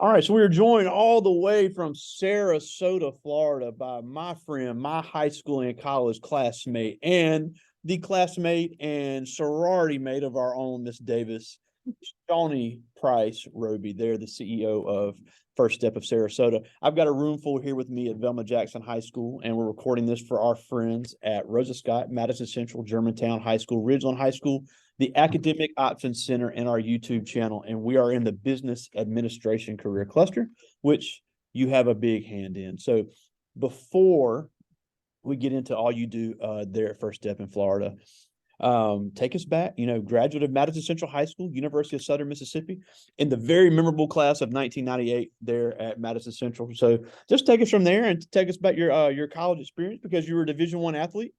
All right, so we are joined all the way from Sarasota, Florida, by my friend, my high school and college classmate, and the classmate and sorority mate of our own, Miss Davis, Shawny Price, Robey. They're the CEO of First Step of Sarasota. I've got a room full here with me at Velma Jackson High School, and we're recording this for our friends at Rosa Scott, Madison Central, Germantown High School, Ridgeland High School, the Academic Options Center, and our YouTube channel. And we are in the Business Administration Career Cluster, which you have a big hand in. So before we get into all you do there at First Step in Florida, take us back, graduate of Madison Central High School, University of Southern Mississippi, in the very memorable class of 1998 there at Madison Central. So just take us from there and take us back your college experience, because you were a Division I athlete,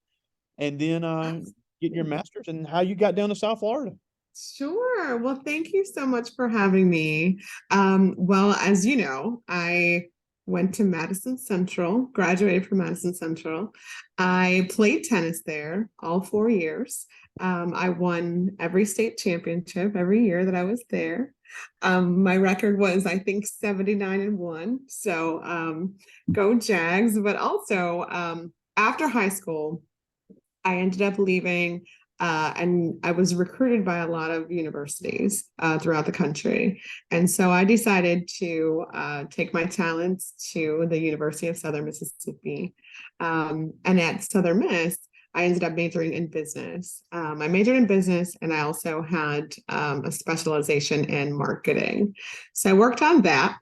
and then getting your master's, and how you got down to South Florida. Sure. Well, thank you so much for having me. Well, as you know, I went to Madison Central, graduated from Madison Central. I played tennis there all 4 years. I won every state championship every year that I was there. My record was, I think, 79-1. So go Jags. But also, after high school, I ended up leaving, and I was recruited by a lot of universities throughout the country. And so I decided to take my talents to the University of Southern Mississippi. And at Southern Miss, I ended up majoring in business. I majored in business, and I also had a specialization in marketing. So I worked on that.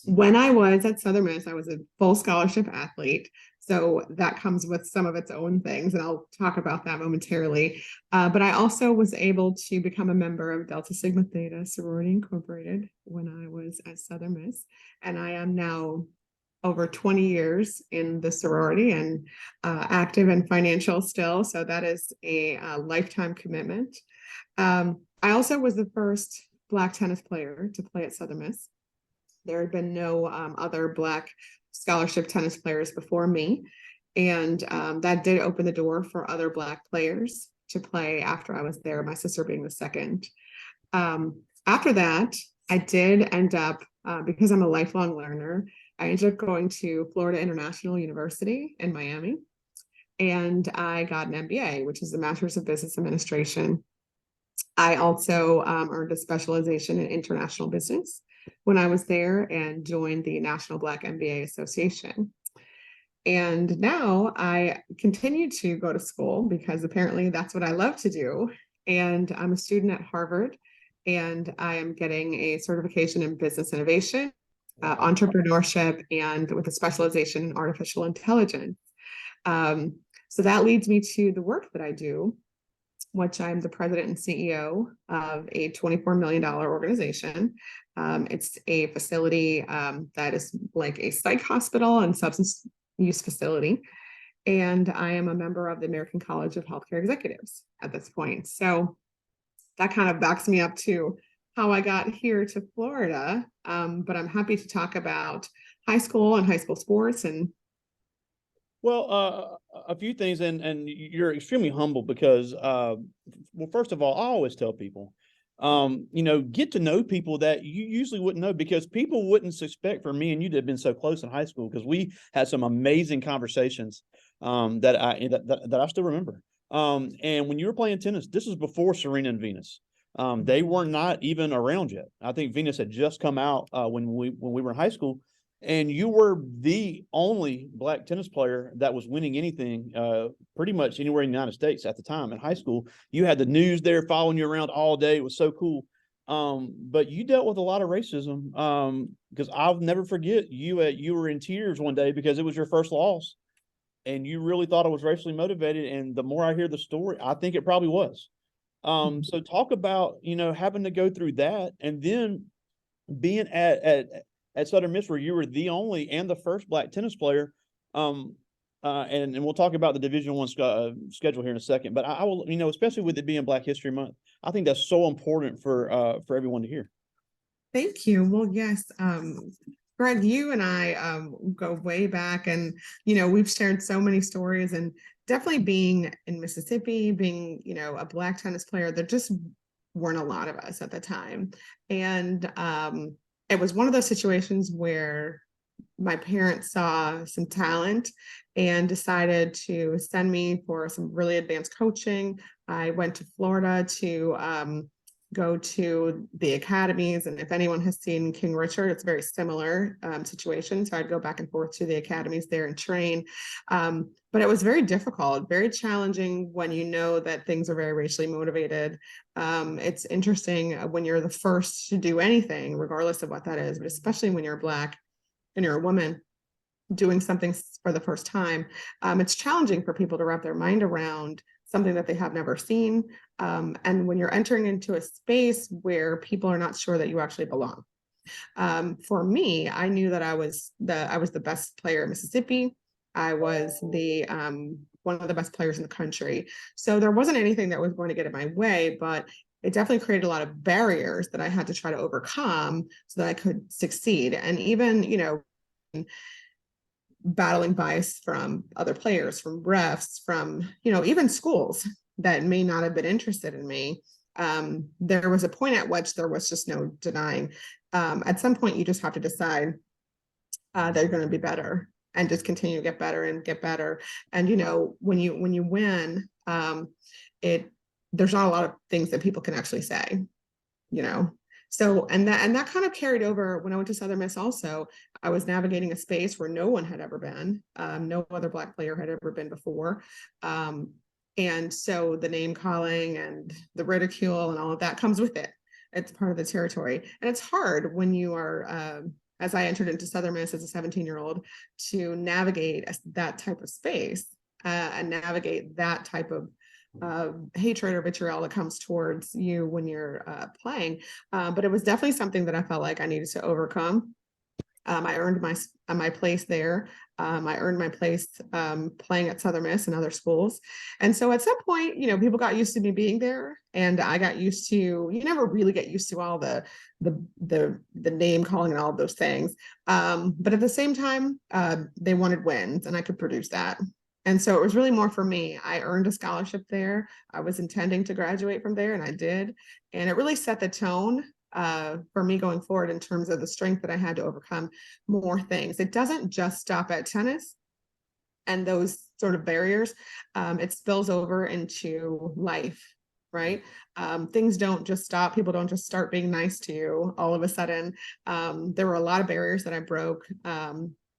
When I was at Southern Miss, I was a full scholarship athlete. So that comes with some of its own things, and I'll talk about that momentarily. But I also was able to become a member of Delta Sigma Theta Sorority Incorporated when I was at Southern Miss. And I am now over 20 years in the sorority and active and financial still. So that is a lifetime commitment. I also was the first Black tennis player to play at Southern Miss. There had been no other Black scholarship tennis players before me. And that did open the door for other Black players to play after I was there, my sister being the second. After that, I did end up, because I'm a lifelong learner, I ended up going to Florida International University in Miami. And I got an MBA, which is the Master's of Business Administration. I also earned a specialization in international business when I was there, and joined the National Black MBA Association. And now I continue to go to school because apparently that's what I love to do. And I'm a student at Harvard, and I am getting a certification in business innovation, entrepreneurship, and with a specialization in artificial intelligence. So that leads me to the work that I do, which I'm the president and CEO of a $24 million organization. It's a facility that is like a psych hospital and substance use facility. And I am a member of the American College of Healthcare Executives at this point. So that kind of backs me up to how I got here to Florida. But I'm happy to talk about high school and high school sports. And Well, a few things, and you're extremely humble because, well, first of all, I always tell people, get to know people that you usually wouldn't know, because people wouldn't suspect, for me and you to have been so close in high school, because we had some amazing conversations that I still remember. And when you were playing tennis, this was before Serena and Venus. They were not even around yet. I think Venus had just come out when we were in high school. And you were the only Black tennis player that was winning anything pretty much anywhere in the United States at the time in high school. You had the news there following you around all day. It was so cool. But you dealt with a lot of racism, because I'll never forget you were in tears one day because it was your first loss, and you really thought it was racially motivated. And the more I hear the story, I think it probably was. So talk about, having to go through that, and then being at Southern Miss, where you were the only and the first Black tennis player. And we'll talk about the Division I schedule here in a second. But I will, especially with it being Black History Month, I think that's so important for everyone to hear. thank you. Well, yes, Greg, you and I go way back, and we've shared so many stories. And definitely being in Mississippi, being a Black tennis player, there just weren't a lot of us at the time. And it was one of those situations where my parents saw some talent and decided to send me for some really advanced coaching. I went to Florida to go to the academies. And if anyone has seen King Richard, it's a very similar situation. So I'd go back and forth to the academies there and train. But it was very difficult, very challenging when you know that things are very racially motivated. It's interesting when you're the first to do anything, regardless of what that is, but especially when you're Black and you're a woman doing something for the first time. It's challenging for people to wrap their mind around something that they have never seen. And when you're entering into a space where people are not sure that you actually belong. For me, I knew that I was the best player in Mississippi. I was the one of the best players in the country. So there wasn't anything that was going to get in my way, but it definitely created a lot of barriers that I had to try to overcome so that I could succeed. And even, battling bias from other players, from refs, from, even schools that may not have been interested in me. There was a point at which there was just no denying. At some point, you just have to decide that you're going to be better and just continue to get better and get better. And, when you win, there's not a lot of things that people can actually say, So, and that kind of carried over when I went to Southern Miss also. I was navigating a space where no one had ever been. No other Black player had ever been before. And so the name calling and the ridicule and all of that comes with it. It's part of the territory. And it's hard when you are, as I entered into Southern Miss as a 17-year-old, to navigate that type of space and navigate that type of hatred or vitriol that comes towards you when you're playing. But it was definitely something that I felt like I needed to overcome. I earned my place there. I earned my place playing at Southern Miss and other schools. And so at some point, people got used to me being there, and I got used to. You never really get used to all the name calling and all of those things. But at the same time, they wanted wins, and I could produce that. And so it was really more for me. I earned a scholarship there. I was intending to graduate from there, and I did. And it really set the tone for me going forward in terms of the strength that I had to overcome more things. It doesn't just stop at tennis and those sort of barriers. It spills over into life, right? Things don't just stop. People don't just start being nice to you all of a sudden. There were a lot of barriers that I broke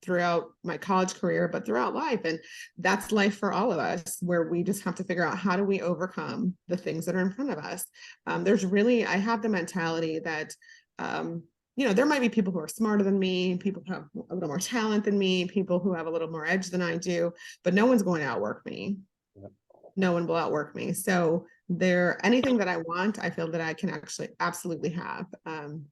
throughout my college career, but throughout life. And that's life for all of us, where we just have to figure out how do we overcome the things that are in front of us. I have the mentality that, there might be people who are smarter than me, people who have a little more talent than me, people who have a little more edge than I do, but no one's going to outwork me. No one will outwork me. So anything that I want, I feel that I can actually absolutely have,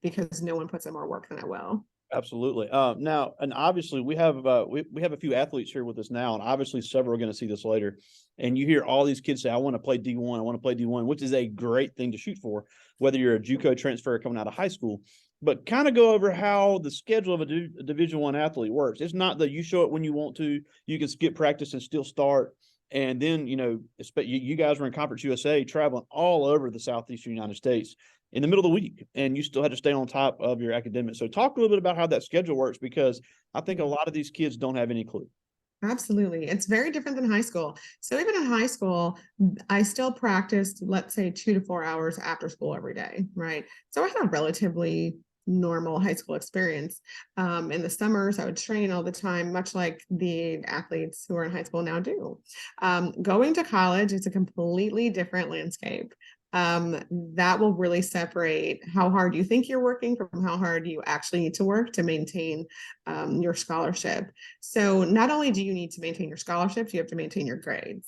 because no one puts in more work than I will. Absolutely. Now, and obviously we have we have a few athletes here with us now, and obviously several are going to see this later. And you hear all these kids say, "I want to play D1. I want to play D1," which is a great thing to shoot for, whether you're a JUCO transfer coming out of high school. But kind of go over how the schedule of a Division I athlete works. It's not that you show it when you want to. You can skip practice and still start. And then, you guys were in Conference USA, traveling all over the Southeastern United States in the middle of the week, and you still had to stay on top of your academics. So talk a little bit about how that schedule works, because I think a lot of these kids don't have any clue. Absolutely. It's very different than high school. So even in high school, I still practiced, let's say 2 to 4 hours after school every day, right? So I had a relatively normal high school experience. In the summers, I would train all the time, much like the athletes who are in high school now do. Going to college, it's a completely different landscape. That will really separate how hard you think you're working from how hard you actually need to work to maintain your scholarship. So not only do you need to maintain your scholarships, you have to maintain your grades.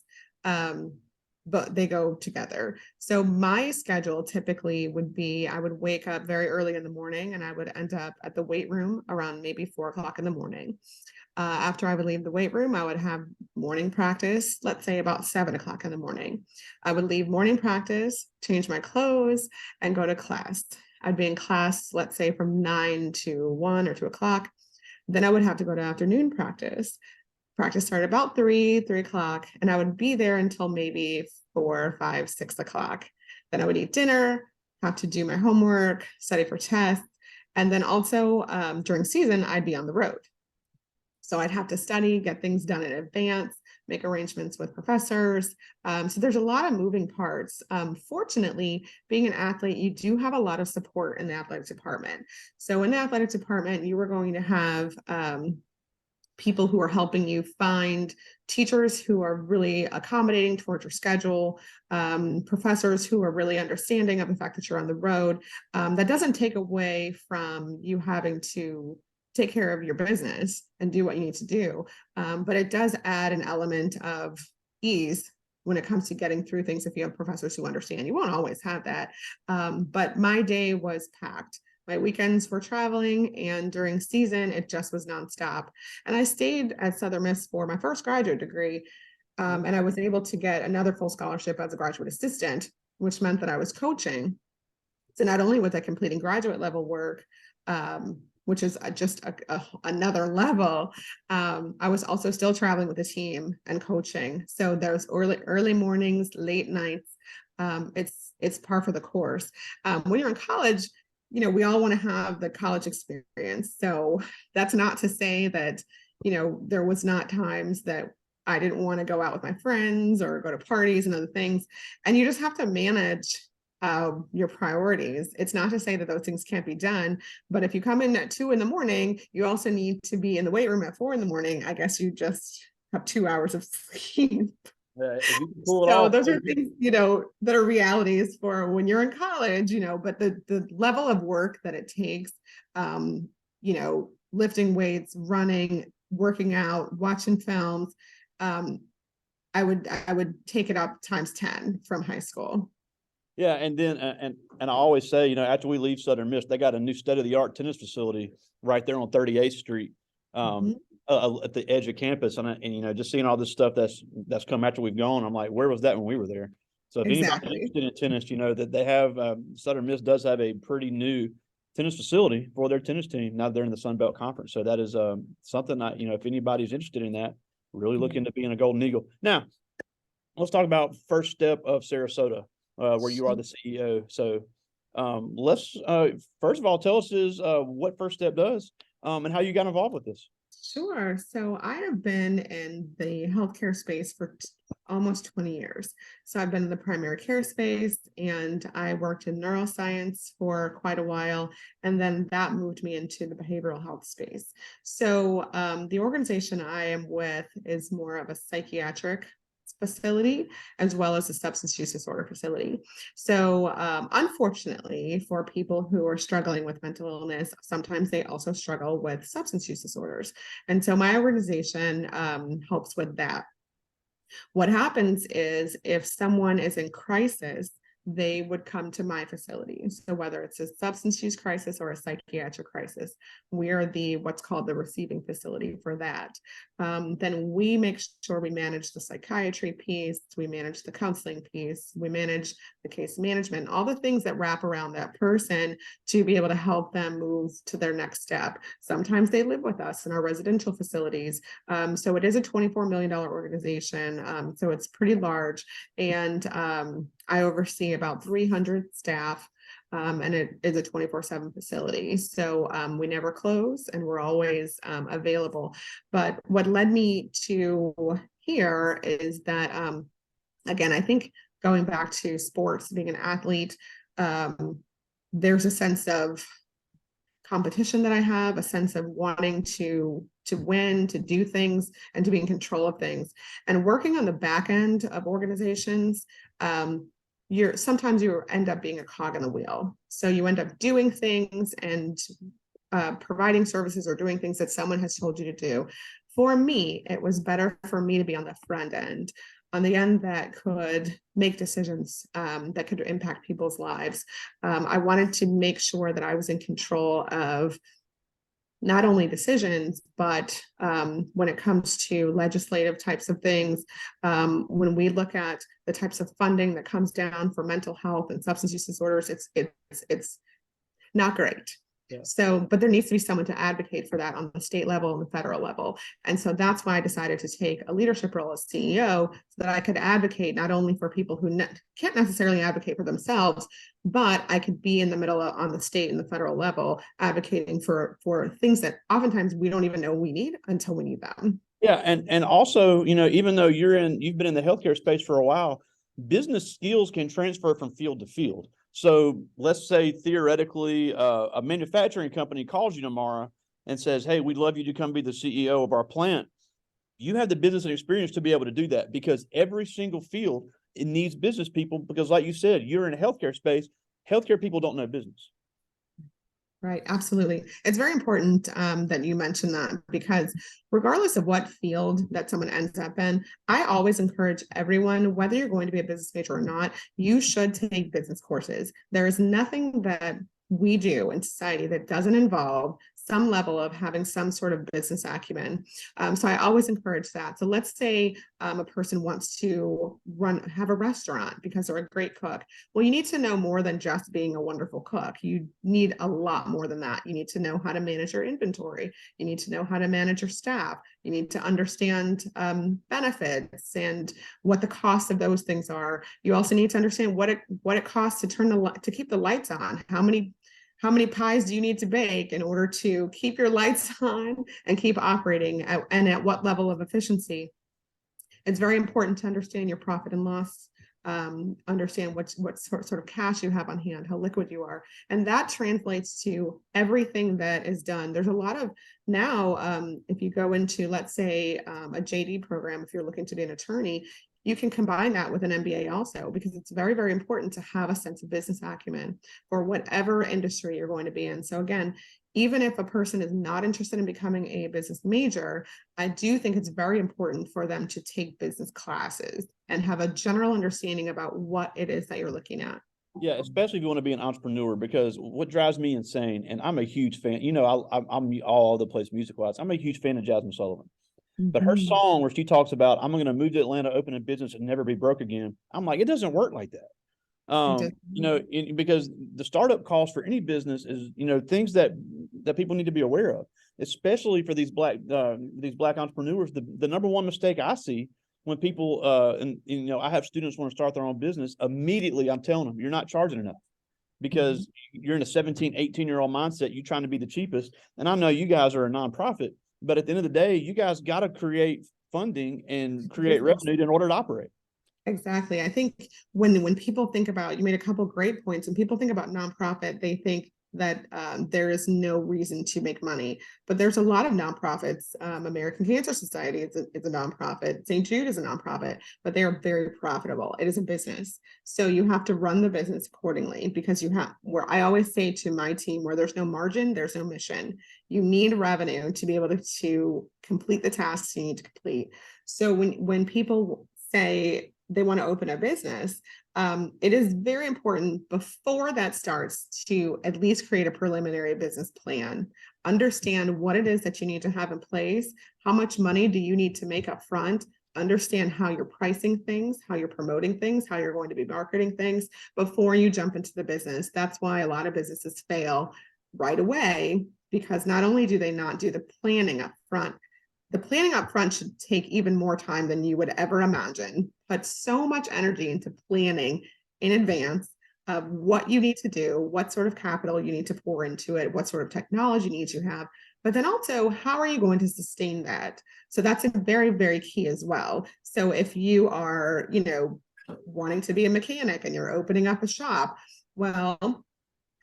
But they go together. So my schedule typically would be, I would wake up very early in the morning, and I would end up at the weight room around maybe 4 o'clock in the morning. After I would leave the weight room, I would have morning practice, let's say about 7 o'clock in the morning. I would leave morning practice, change my clothes, and go to class. I'd be in class, let's say from 9 to 1 or 2 o'clock. Then I would have to go to afternoon practice. Practice started about 3 o'clock, and I would be there until maybe 4, 5, 6 o'clock. Then I would eat dinner, have to do my homework, study for tests, And then also during season, I'd be on the road. So I'd have to study, get things done in advance, make arrangements with professors. So there's a lot of moving parts. Fortunately, being an athlete, you do have a lot of support in the athletics department. So in the athletics department, you are going to have people who are helping you find teachers who are really accommodating towards your schedule, professors who are really understanding of the fact that you're on the road. That doesn't take away from you having to take care of your business and do what you need to do. But it does add an element of ease when it comes to getting through things if you have professors who understand. You won't always have that. But my day was packed. My weekends were traveling, and during season, it just was nonstop. And I stayed at Southern Miss for my first graduate degree, and I was able to get another full scholarship as a graduate assistant, which meant that I was coaching. So not only was I completing graduate level work, which is just another level, I was also still traveling with the team and coaching. So those early mornings, late nights, it's par for the course. When you're in college, we all want to have the college experience. So that's not to say that, there was not times that I didn't want to go out with my friends or go to parties and other things. And you just have to manage your priorities. It's not to say that those things can't be done, but if you come in at 2 in the morning, you also need to be in the weight room at 4 in the morning. I guess you just have 2 hours of sleep. So those are things, that are realities for when you're in college, but the level of work that it takes, lifting weights, running, working out, watching films, I would take it up times 10 from high school. Yeah, and then and I always say, after we leave Southern Miss, they got a new state-of-the-art tennis facility right there on 38th Street. At the edge of campus, and just seeing all this stuff that's come after we've gone, I'm like, where was that when we were there? So if anybody's interested in tennis, that they have Southern Miss does have a pretty new tennis facility for their tennis team. Now they're in the Sun Belt Conference, so that is something that if anybody's interested in that, really look into being a Golden Eagle. Now, let's talk about first step of Sarasota, where you are the CEO. So let's first of all tell us what First Step does and how you got involved with this. Sure. So I have been in the healthcare space for almost 20 years. So I've been in the primary care space, and I worked in neuroscience for quite a while. And then that moved me into the behavioral health space. So the organization I am with is more of a psychiatric facility as well as a substance use disorder facility. So unfortunately, for people who are struggling with mental illness, sometimes they also struggle with substance use disorders. And so my organization helps with that. What happens is if someone is in crisis, they would come to my facility. So whether it's a substance use crisis or a psychiatric crisis, we are what's called the receiving facility for that. Then we make sure we manage the psychiatry piece, we manage the counseling piece, we manage the case management, all the things that wrap around that person to be able to help them move to their next step. Sometimes they live with us in our residential facilities. So it is a $24 million organization. So it's pretty large. And I oversee about 300 staff, and it is a 24/7 facility. So we never close, and we're always available. But what led me to here is that, again, I think going back to sports, being an athlete, there's a sense of competition that I have, a sense of wanting to win, to do things, and to be in control of things. And working on the back end of organizations, sometimes you end up being a cog in the wheel. So you end up doing things and providing services or doing things that someone has told you to do. For me, it was better for me to be on the front end, on the end that could make decisions that could impact people's lives. I wanted to make sure that I was in control of not only decisions, but when it comes to legislative types of things, when we look at the types of funding that comes down for mental health and substance use disorders, it's not great. So, but there needs to be someone to advocate for that on the state level and the federal level. And so that's why I decided to take a leadership role as CEO, so that I could advocate not only for people who can't necessarily advocate for themselves, but I could be in the middle on the state and the federal level advocating for things that oftentimes we don't even know we need until we need them. Yeah, and also, even though you've been in the healthcare space for a while, business skills can transfer from field to field. So let's say theoretically, a manufacturing company calls you tomorrow and says, "Hey, we'd love you to come be the CEO of our plant." You have the business and experience to be able to do that, because every single field, it needs business people, because like you said, you're in a healthcare space. Healthcare people don't know business. Right, absolutely. It's very important that you mentioned that, because regardless of what field that someone ends up in, I always encourage everyone, whether you're going to be a business major or not, you should take business courses. There is nothing that we do in society that doesn't involve some level of having some sort of business acumen. So I always encourage that. So let's say a person wants to have a restaurant because they're a great cook. Well, you need to know more than just being a wonderful cook. You need a lot more than that. You need to know how to manage your inventory. You need to know how to manage your staff. You need to understand benefits and what the costs of those things are. You also need to understand what it costs to keep the lights on. How many pies do you need to bake in order to keep your lights on and keep operating, and at what level of efficiency? It's very important to understand your profit and loss, understand what sort of cash you have on hand, how liquid you are. And that translates to everything that is done. There's a lot of now, if you go into, let's say, a JD program, if you're looking to be an attorney, you can combine that with an MBA also, because it's very, very important to have a sense of business acumen for whatever industry you're going to be in. So again, even if a person is not interested in becoming a business major, I do think it's very important for them to take business classes and have a general understanding about what it is that you're looking at. Yeah, especially if you want to be an entrepreneur, because what drives me insane, and I'm a huge fan, I'm all over the place music-wise. I'm a huge fan of Jasmine Sullivan. But her song where she talks about, "I'm going to move to Atlanta, open a business, and never be broke again." I'm like, it doesn't work like that. Because the startup cost for any business is, things that people need to be aware of, especially for these black entrepreneurs. The number one mistake I see when people, I have students want to start their own business, immediately I'm telling them, you're not charging enough, because you're in a 17, 18-year-old mindset. You're trying to be the cheapest. And I know you guys are a nonprofit, but at the end of the day, you guys got to create funding and create revenue in order to operate. Exactly. I think when people think about, you made a couple great points, when people think about nonprofit, they think that there is no reason to make money. But there's a lot of nonprofits. American Cancer Society is a nonprofit. St. Jude is a nonprofit, but they are very profitable. It is a business. So you have to run the business accordingly, because where I always say to my team, where there's no margin, there's no mission. You need revenue to be able to complete the tasks you need to complete. So when people say they want to open a business, it is very important before that starts to at least create a preliminary business plan. Understand what it is that you need to have in place. How much money do you need to make up front? Understand how you're pricing things, how you're promoting things, how you're going to be marketing things before you jump into the business. That's why a lot of businesses fail right away, because not only do they not do the planning up front, the planning up front should take even more time than you would ever imagine. Put so much energy into planning in advance of what you need to do, what sort of capital you need to pour into it, what sort of technology needs you have, but then also, how are you going to sustain that? So that's a very, very key as well. So if you are, wanting to be a mechanic and you're opening up a shop, well,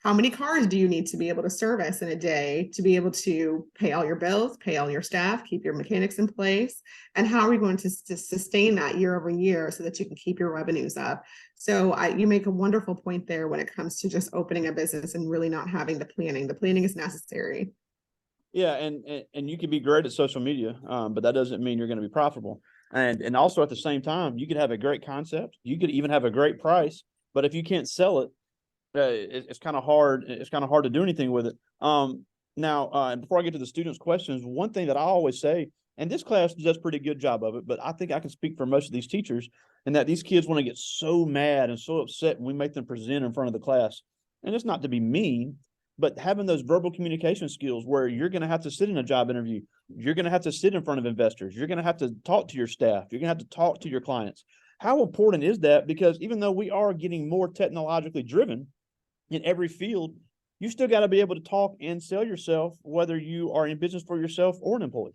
how many cars do you need to be able to service in a day to be able to pay all your bills, pay all your staff, keep your mechanics in place? And how are we going to sustain that year over year so that you can keep your revenues up? So you make a wonderful point there when it comes to just opening a business and really not having the planning. The planning is necessary. Yeah, and you can be great at social media, but that doesn't mean you're going to be profitable. And also at the same time, you could have a great concept. You could even have a great price, but if you can't sell it, it's kind of hard. It's kind of hard to do anything with it. Now, and before I get to the students' questions, one thing that I always say, and this class does a pretty good job of it, but I think I can speak for most of these teachers, and that these kids want to get so mad and so upset when we make them present in front of the class. And it's not to be mean, but having those verbal communication skills where you're going to have to sit in a job interview, you're going to have to sit in front of investors, you're going to have to talk to your staff, you're going to have to talk to your clients. How important is that? Because even though we are getting more technologically driven in every field, you still got to be able to talk and sell yourself, whether you are in business for yourself or an employee.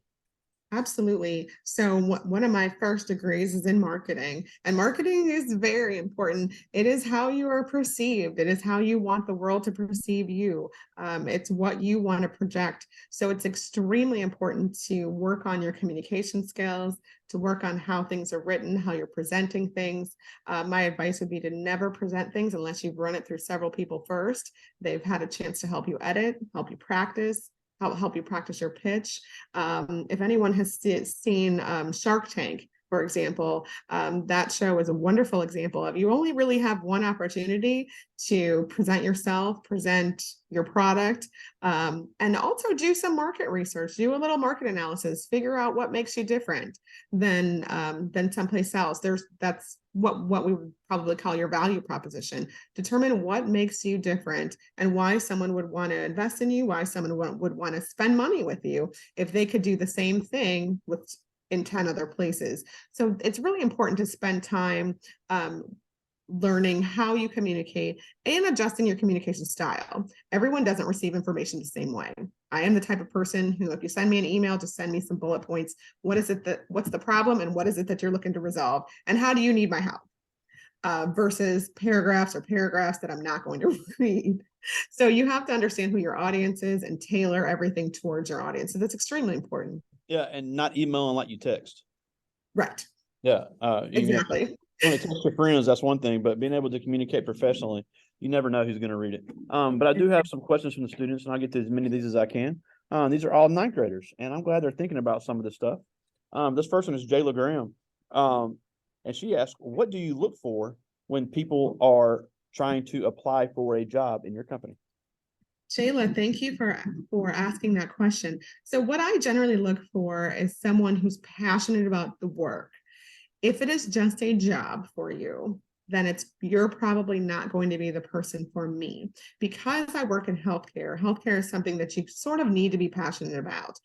Absolutely. So one of my first degrees is in marketing, and marketing is very important. It is how you are perceived. It is how you want the world to perceive you. It's what you want to project. So it's extremely important to work on your communication skills, to work on how things are written, how you're presenting things. My advice would be to never present things unless you've run it through several people first. They've had a chance to help you edit, help you practice, help you practice your pitch. If anyone has seen Shark Tank, for example, that show is a wonderful example of you only really have one opportunity to present yourself, present your product, and also do some market research, do a little market analysis, figure out what makes you different than someplace else. That's what we would probably call your value proposition. Determine what makes you different and why someone would want to invest in you, why someone would want to spend money with you if they could do the same thing in 10 other places. So it's really important to spend time learning how you communicate and adjusting your communication style. Everyone doesn't receive information the same way. I am the type of person who, if you send me an email, just send me some bullet points. What's the problem, and what is it that you're looking to resolve, and how do you need my help? Versus paragraphs that I'm not going to read. So you have to understand who your audience is and tailor everything towards your audience. So that's extremely important. Yeah, and not emailing like you text. Right. Yeah, exactly. When it comes to friends, that's one thing, but being able to communicate professionally, you never know who's going to read it. But I do have some questions from the students, and I'll get to as many of these as I can. These are all ninth graders, and I'm glad they're thinking about some of this stuff. This first one is Jayla Graham, and she asked, "What do you look for when people are trying to apply for a job in your company?" Shayla, thank you for asking that question. So what I generally look for is someone who's passionate about the work. If it is just a job for you, then you're probably not going to be the person for me. Because I work in healthcare, healthcare is something that you sort of need to be passionate about.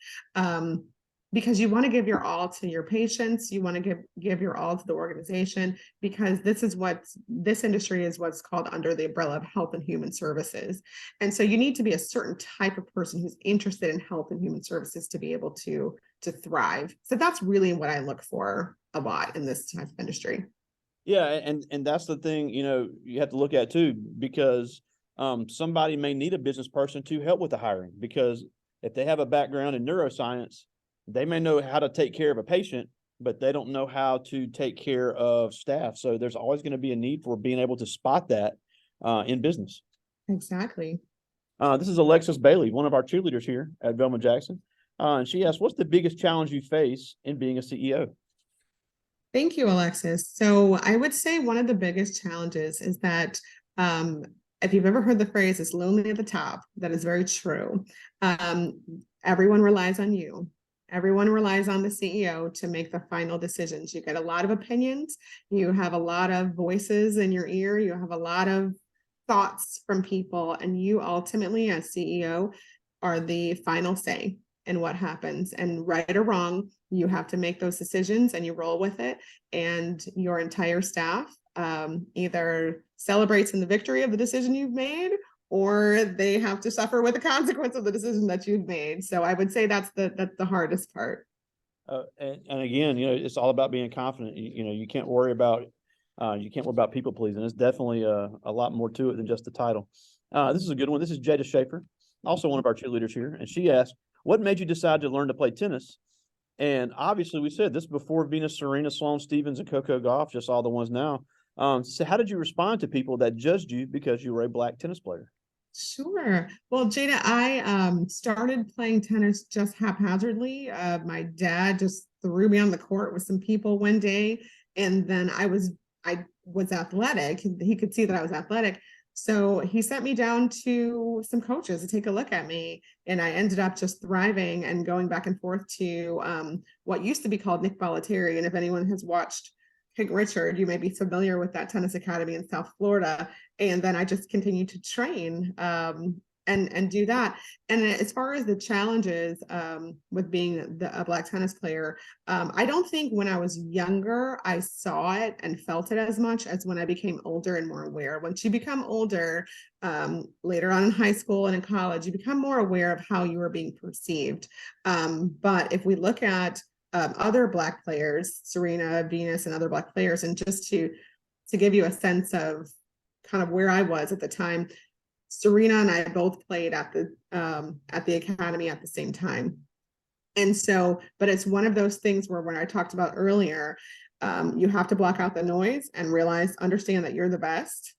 Because you want to give your all to your patients, you want to give your all to the organization, because this industry is what's called under the umbrella of health and human services. And so you need to be a certain type of person who's interested in health and human services to be able to thrive. So that's really what I look for a lot in this type of industry. Yeah, and that's the thing, you have to look at too, because somebody may need a business person to help with the hiring, because if they have a background in neuroscience, they may know how to take care of a patient, but they don't know how to take care of staff. So there's always going to be a need for being able to spot that in business. Exactly. This is Alexis Bailey, one of our cheerleaders here at Velma Jackson. And she asked, "What's the biggest challenge you face in being a CEO?" Thank you, Alexis. So I would say one of the biggest challenges is that if you've ever heard the phrase, "it's lonely at the top," that is very true. Everyone relies on you. Everyone relies on the CEO to make the final decisions. You get a lot of opinions. You have a lot of voices in your ear. You have a lot of thoughts from people, and you ultimately, as CEO, are the final say in what happens. And right or wrong, you have to make those decisions and you roll with it. And your entire staff either celebrates in the victory of the decision you've made, or they have to suffer with the consequence of the decision that you've made. So I would say that's the hardest part. And again, it's all about being confident. You can't worry about people pleasing. It's definitely a lot more to it than just the title. This is a good one. This is Jada Schaefer, also one of our cheerleaders here, and she asked, "What made you decide to learn to play tennis?" And obviously, we said this before Venus, Serena, Sloane Stevens, and Coco Gauff, just all the ones now. So how did you respond to people that judged you because you were a Black tennis player? Sure. Well, Jada, I started playing tennis just haphazardly. My dad just threw me on the court with some people one day, and then I was athletic. He could see that I was athletic. So he sent me down to some coaches to take a look at me, and I ended up just thriving and going back and forth to what used to be called Nick Bollettieri. And if anyone has watched King Richard, you may be familiar with that tennis academy in South Florida. And then I just continued to train. And and do that. And as far as the challenges with being a Black tennis player, I don't think when I was younger I saw it and felt it as much as when I became older and more aware. Once you become older, later on in high school and in college, you become more aware of how you are being perceived. But if we look at other Black players, Serena, Venus, and other Black players, and just to give you a sense of kind of where I was at the time, Serena and I both played at the academy at the same time. And so, but it's one of those things where, when I talked about earlier, you have to block out the noise and understand that you're the best.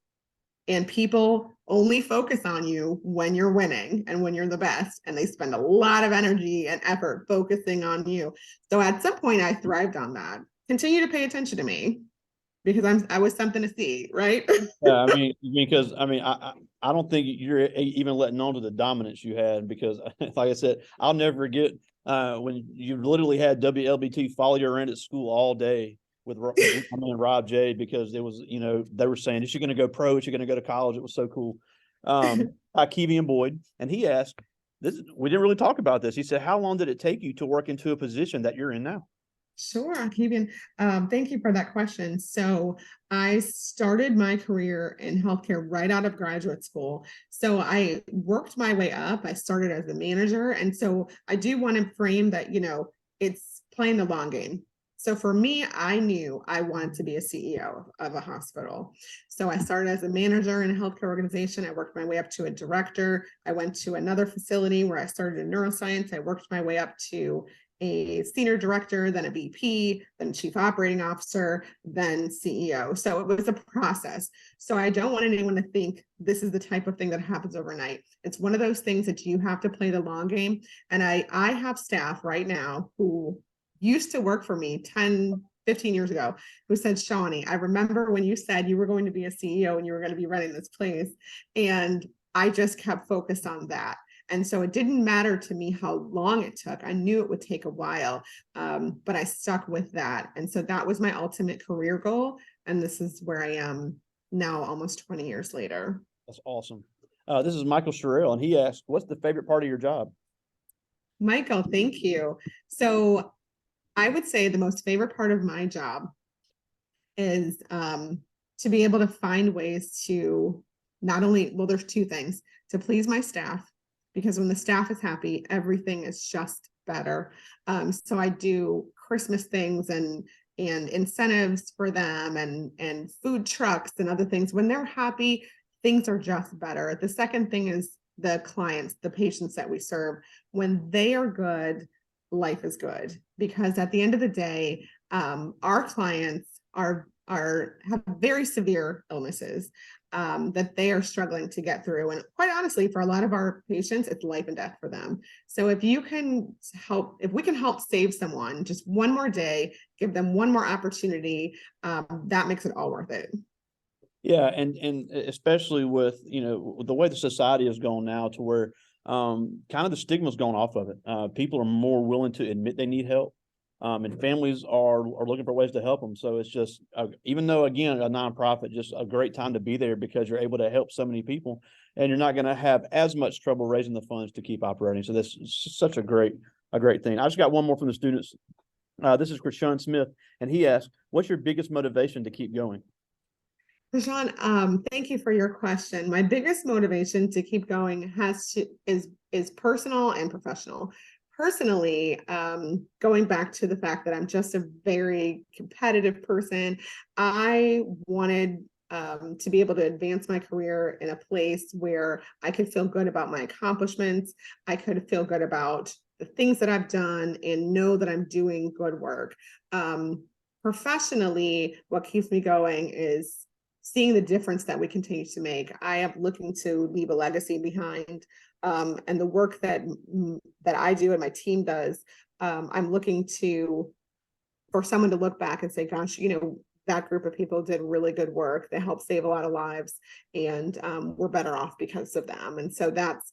And people only focus on you when you're winning and when you're the best. And they spend a lot of energy and effort focusing on you. So at some point I thrived on that. Continue to pay attention to me, because I was something to see, right? Yeah, I mean, because I don't think you're even letting on to the dominance you had, because like I said, I'll never forget when you literally had WLBT follow you around at school all day with Rob J, because it was, they were saying, is she going to go pro? Is she going to go to college? It was so cool. Keevian Boyd, and he asked, we didn't really talk about this. He said, how long did it take you to work into a position that you're in now? Sure, Keegan. Thank you for that question. So I started my career in healthcare right out of graduate school. So I worked my way up. I started as a manager. And so I do want to frame that, it's playing the long game. So for me, I knew I wanted to be a CEO of a hospital. So I started as a manager in a healthcare organization. I worked my way up to a director. I went to another facility where I started in neuroscience. I worked my way up to a senior director, then a VP, then chief operating officer, then CEO. So it was a process. So I don't want anyone to think this is the type of thing that happens overnight. It's one of those things that you have to play the long game. And I have staff right now who used to work for me 10, 15 years ago, who said, Shawny, I remember when you said you were going to be a CEO and you were going to be running this place. And I just kept focused on that. And so it didn't matter to me how long it took. I knew it would take a while, but I stuck with that. And so that was my ultimate career goal. And this is where I am now, almost 20 years later. That's awesome. This is Michael Sherrill, and he asked, what's the favorite part of your job? Michael, thank you. So I would say the most favorite part of my job is to be able to find ways to not only, well, there's two things: to please my staff, because when the staff is happy, everything is just better. So I do Christmas things and incentives for them, and food trucks and other things. When they're happy, things are just better. The second thing is the clients, the patients that we serve. When they are good, life is good, because at the end of the day, our clients have very severe illnesses that they are struggling to get through. And quite honestly, for a lot of our patients, it's life and death for them. So if we can help save someone just one more day, give them one more opportunity, that makes it all worth it. Yeah, and especially with, the way the society has gone now, to where kind of the stigma's gone off of it. People are more willing to admit they need help. And families are looking for ways to help them. So it's just, even though, again, a nonprofit, just a great time to be there, because you're able to help so many people, and you're not going to have as much trouble raising the funds to keep operating. So this is such a great thing. I just got one more from the students. This is Krishan Smith, and he asked, what's your biggest motivation to keep going? Krishan, thank you for your question. My biggest motivation to keep going is personal and professional. Personally, going back to the fact that I'm just a very competitive person, I wanted to be able to advance my career in a place where I could feel good about my accomplishments. I could feel good about the things that I've done and know that I'm doing good work. Professionally, what keeps me going is seeing the difference that we continue to make. I am looking to leave a legacy behind. And the work that I do and my team does, I'm looking for someone to look back and say, gosh, that group of people did really good work. They helped save a lot of lives, and we're better off because of them. And so that's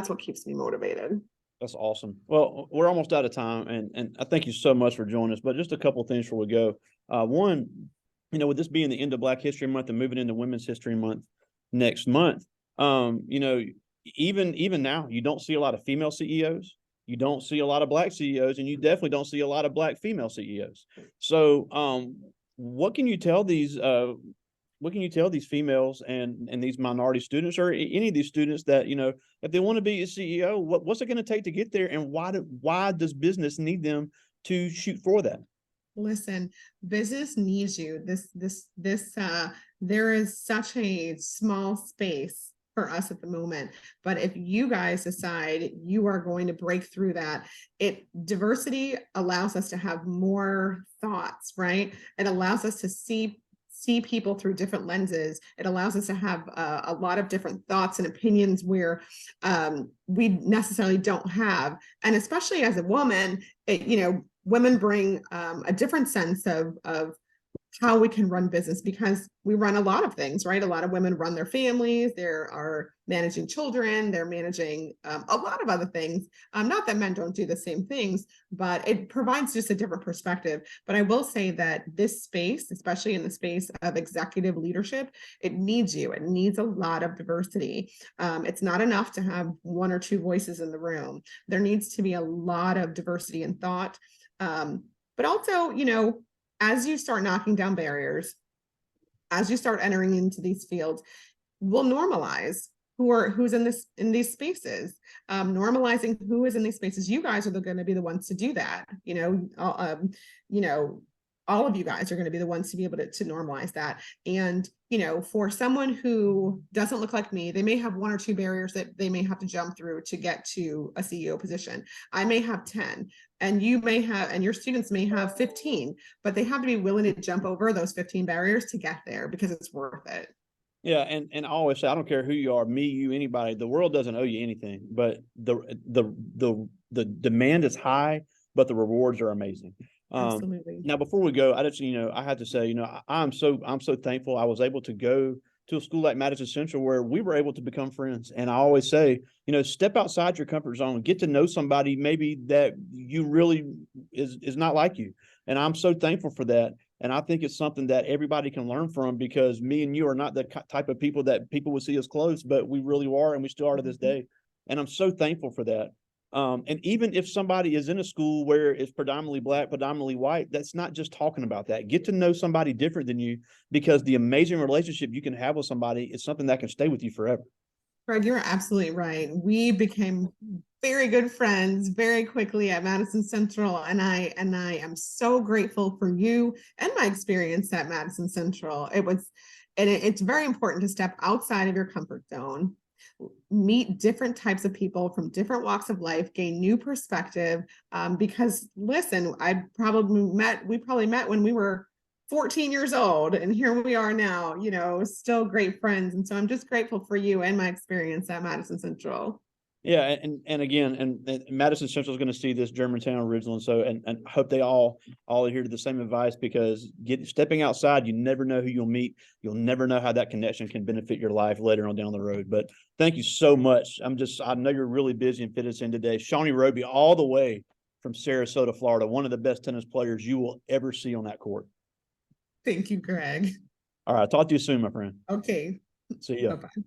what keeps me motivated. That's awesome. Well, we're almost out of time, and I thank you so much for joining us. But just a couple of things before we go. One, with this being the end of Black History Month and moving into Women's History Month next month, even now, you don't see a lot of female CEOs. You don't see a lot of black CEOs, and you definitely don't see a lot of black female CEOs. So, what can you tell these females and these minority students, or any of these students, that, if they want to be a CEO, what's it going to take to get there, and why does business need them to shoot for that? Listen, business needs you. There is such a small space for us at the moment. But if you guys decide you are going to break through that, diversity allows us to have more thoughts, right? It allows us to see people through different lenses. It allows us to have a lot of different thoughts and opinions where we necessarily don't have. And especially as a woman, women bring a different sense of how we can run business, because we run a lot of things, right? A lot of women run their families, they are managing children, they're managing a lot of other things. Not that men don't do the same things, but it provides just a different perspective. But I will say that this space, especially in the space of executive leadership, it needs you. It needs a lot of diversity. It's not enough to have one or two voices in the room. There needs to be a lot of diversity in thought. But also, as you start knocking down barriers, as you start entering into these fields, we'll normalize who's in these spaces. Normalizing who is in these spaces. You guys are going to be the ones to do that. All of you guys are going to be the ones to be able to normalize that. And, for someone who doesn't look like me, they may have one or two barriers that they may have to jump through to get to a CEO position. I may have 10, and you may have, and your students may have 15, but they have to be willing to jump over those 15 barriers to get there, because it's worth it. Yeah, and I always say, I don't care who you are, me, you, anybody, the world doesn't owe you anything, but the demand is high, but the rewards are amazing. Absolutely. Now, before we go, I just, I had to say, I'm so thankful I was able to go to a school like Madison Central, where we were able to become friends. And I always say, step outside your comfort zone, get to know somebody maybe that you really is not like you. And I'm so thankful for that. And I think it's something that everybody can learn from, because me and you are not the type of people that people would see as close, but we really are, and we still are to this day. And I'm so thankful for that. And even if somebody is in a school where it's predominantly black, predominantly white, that's not just talking about that. Get to know somebody different than you, because the amazing relationship you can have with somebody is something that can stay with you forever. Greg, you're absolutely right. We became very good friends very quickly at Madison Central, and I am so grateful for you and my experience at Madison Central. It's very important to step outside of your comfort zone, meet different types of people from different walks of life, gain new perspective. Because listen, we probably met when we were 14 years old, and here we are now, still great friends. And so I'm just grateful for you and my experience at Madison Central. Yeah, and again, and Madison Central is going to see this Germantown original, and so and hope they all adhere to the same advice, because stepping outside, you never know who you'll meet. You'll never know how that connection can benefit your life later on down the road. But thank you so much. I know you're really busy and fit us in today. Shawny Robey, all the way from Sarasota, Florida, one of the best tennis players you will ever see on that court. Thank you, Greg. All right, talk to you soon, my friend. Okay. See ya. Bye-bye.